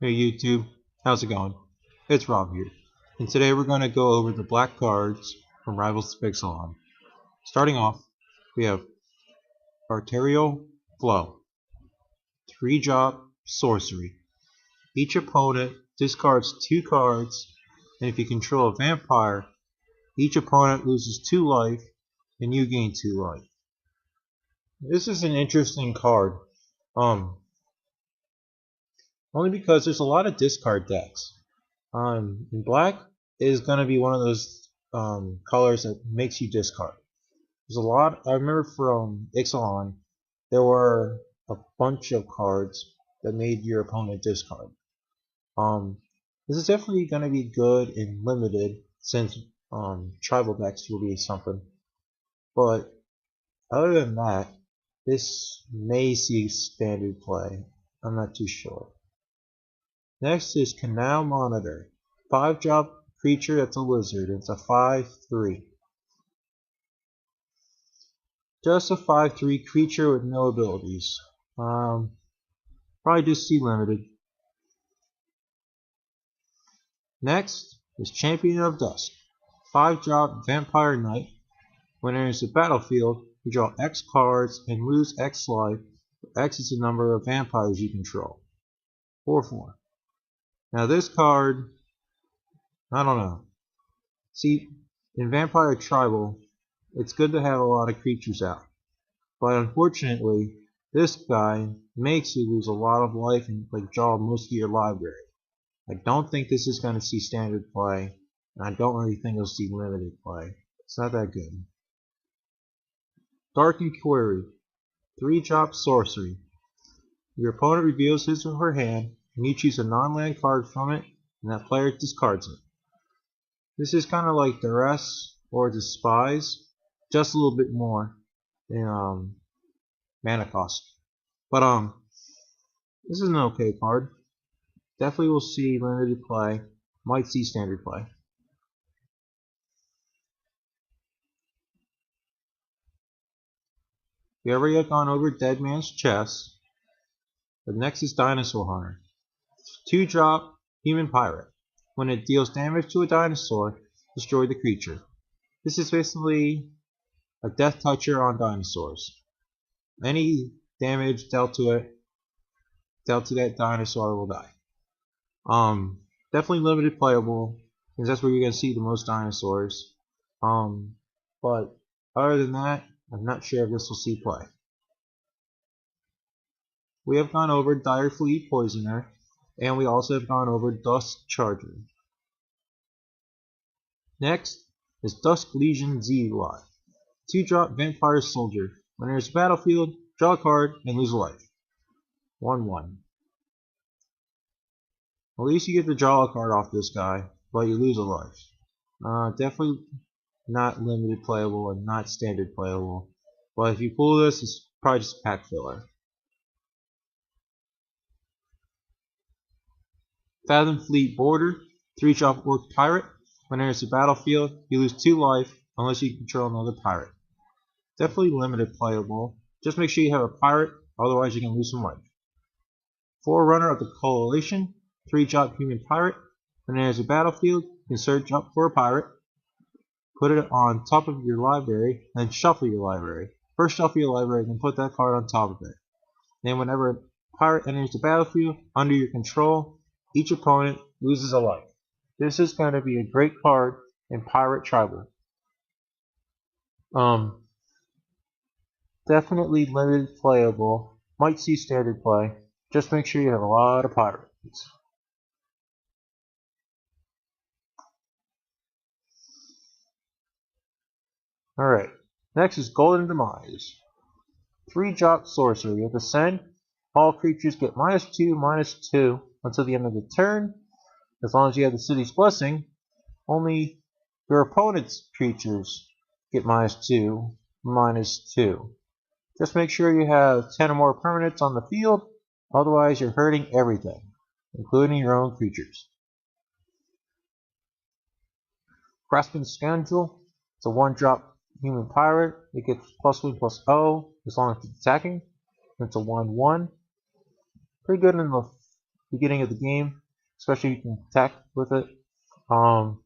Hey YouTube, how's it going? It's Rob here, and today we're going to go over the black cards from Rivals of Ixalan. Starting off, we have Arterial Flow, 3-drop sorcery. Each opponent discards 2 cards, and if you control a vampire, each opponent loses 2 life, and you gain 2 life. This is an interesting card, only because there's a lot of discard decks. And black is going to be one of those colors that makes you discard. There's a lot. I remember from Ixalan, there were a bunch of cards that made your opponent discard. This is definitely going to be good in limited, since tribal decks will be something. But other than that, this may see standard play. I'm not too sure. Next is Canal Monitor. 5-drop creature that's a lizard. It's a 5/3. Just a 5/3 creature with no abilities. Probably just see limited. Next is Champion of Dusk. 5-drop Vampire Knight. When it enters the battlefield, you draw X cards and lose X life. X is the number of vampires you control. 4/4. Now this card, I don't know. See, in Vampire Tribal, it's good to have a lot of creatures out. But unfortunately, this guy makes you lose a lot of life and draw most of your library. I don't think this is going to see standard play, and I don't really think it'll see limited play. It's not that good. Dark Inquiry. 3-drop sorcery. Your opponent reveals his or her hand, and you choose a non-land card from it, and that player discards it. This is kind of like Duress or Despise, just a little bit more in mana cost. But this is an okay card. Definitely will see limited play, might see standard play. We already have gone over Dead Man's Chest. The next is Dinosaur Hard. 2-drop Human Pirate. When it deals damage to a dinosaur, destroy the creature. This is basically a death toucher on dinosaurs. Any damage dealt to that dinosaur will die. Definitely limited playable, because that's where you're gonna see the most dinosaurs. But other than that, I'm not sure if this will see play. We have gone over Dire Fleet Poisoner, and we also have gone over Dusk Charger. Next is Dusk Legion Z Lot. 2-drop Vampire Soldier. When there's a battlefield, draw a card and lose a life. 1/1. At least you get to draw a card off this guy, but you lose a life. Definitely not limited playable and not standard playable. But if you pull this, it's probably just a pack filler. Fathom Fleet Border. 3-drop Orc Pirate. When there's a battlefield, you lose 2 life unless you control another pirate. Definitely limited playable. Just make sure you have a pirate, otherwise you can lose some life. Forerunner of the Coalition. 3-drop Human Pirate. When there's a battlefield, you can search up for a pirate, put it on top of your library, then shuffle your library. First shuffle your library, then put that card on top of it. Then whenever a pirate enters the battlefield under your control, each opponent loses a life. This is going to be a great card in Pirate Tribal. Definitely limited playable. Might see standard play. Just make sure you have a lot of pirates. Alright, next is Golden Demise. 3-drop sorcery. With Ascend, all creatures get -2/-2 until the end of the turn. As long as you have the City's Blessing, only your opponent's creatures get -2/-2. Just make sure you have 10 or more permanents on the field, otherwise you're hurting everything, including your own creatures. Grasping Scoundrel. It's a 1-drop Human Pirate. It gets +1/+0 as long as it's attacking. It's a 1/1. Pretty good in the beginning of the game, especially if you can attack with it. I'm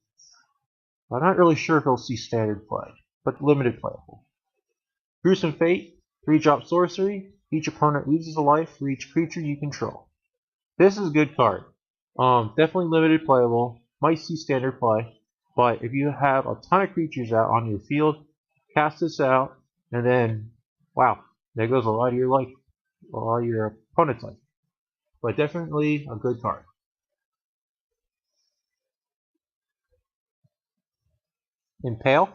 not really sure if he'll see standard play, but limited playable. Gruesome Fate, 3-drop sorcery. Each opponent loses a life for each creature you control. This is a good card. Definitely limited playable. Might see standard play, but if you have a ton of creatures out on your field, cast this out, and then, wow, there goes a lot of your life, a lot of your opponent's life. But definitely a good card. Impale,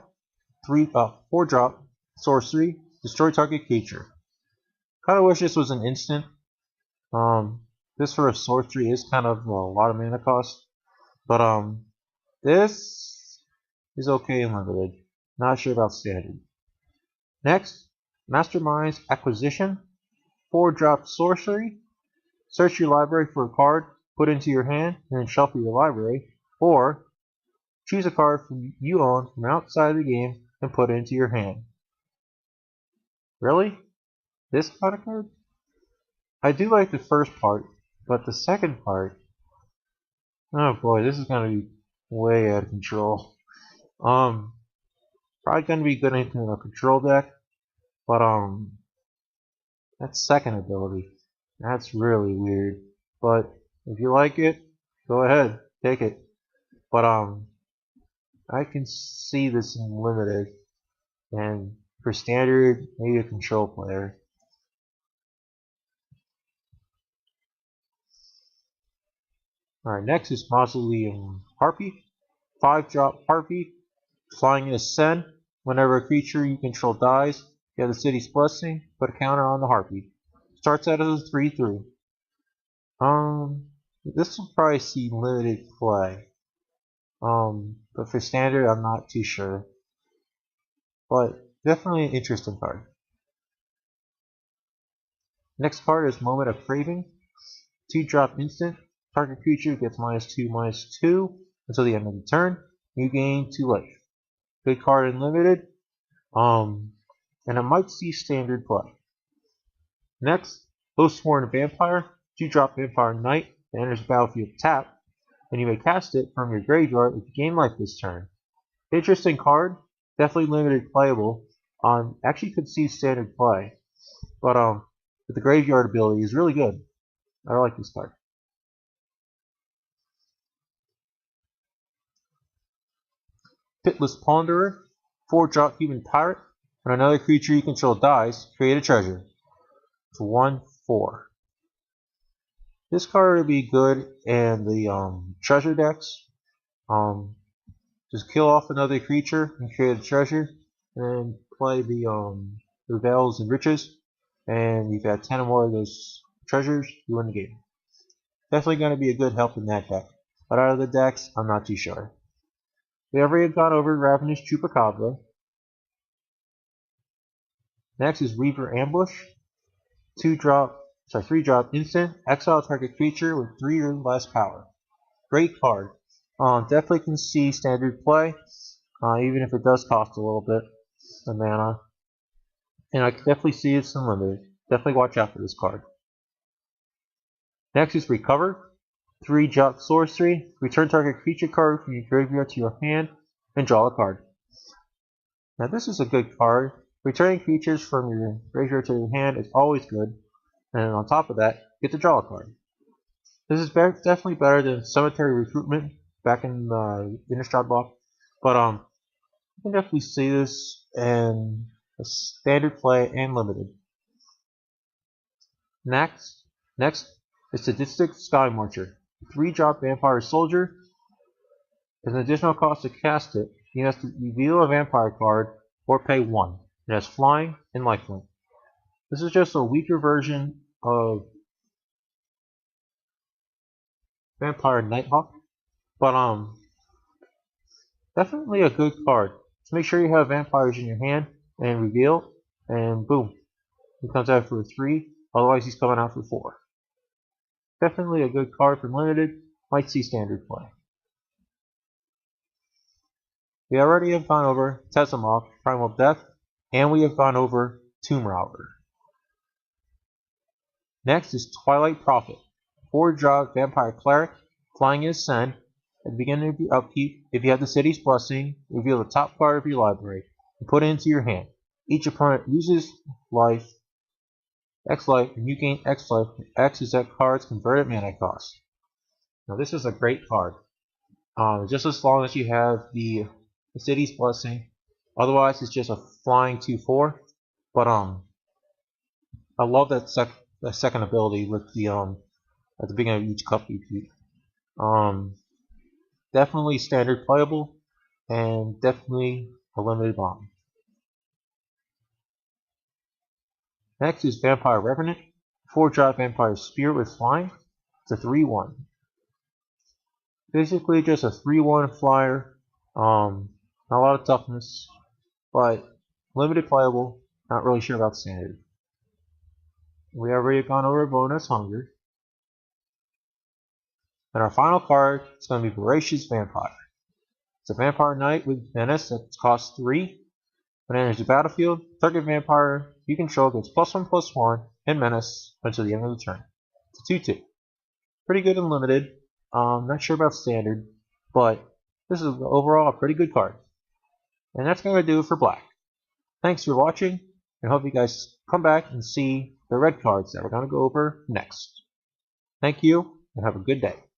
4-drop sorcery, destroy target creature. Kind of wish this was an instant. This for a sorcery is kind of a lot of mana cost, but this is okay in limited. Not sure about standard. Next, Masterminds Acquisition, 4-drop sorcery. Search your library for a card, put it into your hand, and then shuffle your library, or choose a card you own from outside the game and put it into your hand. Really? This kind of card? I do like the first part, but the second part, oh boy, this is gonna be way out of control. Probably gonna be good into a control deck, but that second ability, that's really weird. But if you like it, go ahead, take it. But I can see this in limited, and for standard, maybe a control player. Alright, next is Mausoleum Harpy. 5-drop Harpy, flying in Ascend. Whenever a creature you control dies, you have the city's blessing, put a counter on the Harpy. Starts out as a 3/3. This will probably see limited play. But for standard, I'm not too sure. But definitely an interesting card. Next card is Moment of Craving. 2-drop instant. Target creature gets -2/-2 until the end of the turn. You gain 2 life. Good card in limited. And it might see standard play. Next, Oathsworn Vampire. 2-drop Vampire Knight. It enters the battlefield tapped, and you may cast it from your graveyard if you gain life this turn. Interesting card. Definitely limited playable. Actually could see standard play. But the graveyard ability is really good. I like this card. Pitless Ponderer, 4-drop Human Pirate. When another creature you control dies, create a treasure. It's 1/4. This card would be good in the treasure decks. Just kill off another creature and create a treasure, and then play the Rivals and Riches, and you've got 10 or more of those treasures, you win the game. Definitely going to be a good help in that deck. But out of the decks, I'm not too sure. We already gone over Ravenous Chupacabra. Next is Reaver Ambush. 3-drop instant. Exile target creature with 3 or less power. Great card. Definitely can see standard play, even if it does cost a little bit of mana. And I can definitely see it's unlimited. Definitely watch out for this card. Next is Recover. 3-drop sorcery. Return target creature card from your graveyard to your hand and draw a card. Now this is a good card. Returning creatures from your graveyard to your hand is always good. And on top of that, you get to draw a card. This is definitely better than Cemetery Recruitment back in the Innistrad block. But you can definitely see this in a standard play and limited. Next is Sadistic Sky Marcher. 3-drop Vampire Soldier. As an additional cost to cast it, you have to reveal a vampire card or pay 1. It has flying and lifelink. This is just a weaker version of Vampire Nighthawk, but definitely a good card. So make sure you have vampires in your hand and reveal, and boom, he comes out for 3. Otherwise, he's coming out for 4. Definitely a good card for limited. Might see standard play. We already have gone over Tesamok, Primal Death, and we have gone over Tomb Robber. Next is Twilight Profit. 4-drop Vampire Cleric, flying Ascend. At the beginning of your upkeep, if you have the City's Blessing, reveal the top card of your library and put it into your hand. Each opponent loses life, X life, and you gain X life. X is that card's converted mana cost. Now this is a great card. Just as long as you have the City's Blessing. Otherwise, it's just a flying 2/4. But I love that second ability with the at the beginning of each cup repeat. Definitely standard playable, and definitely a limited bomb. Next is Vampire Revenant, 4-drop Vampire Spirit with flying. It's a 3/1. Basically just a 3/1 flyer. Not a lot of toughness, but limited playable. Not really sure about standard. We have already gone over bonus hunger. And our final card is going to be Voracious Vampire. It's a Vampire Knight with Menace that costs 3. When it enters the battlefield, target vampire you control gets +1/+1 and Menace until the end of the turn. It's a 2/2. Pretty good and limited. Not sure about standard, but this is overall a pretty good card. And that's going to do it for black. Thanks for watching, and hope you guys come back and see the red cards that we're going to go over next. Thank you, and have a good day.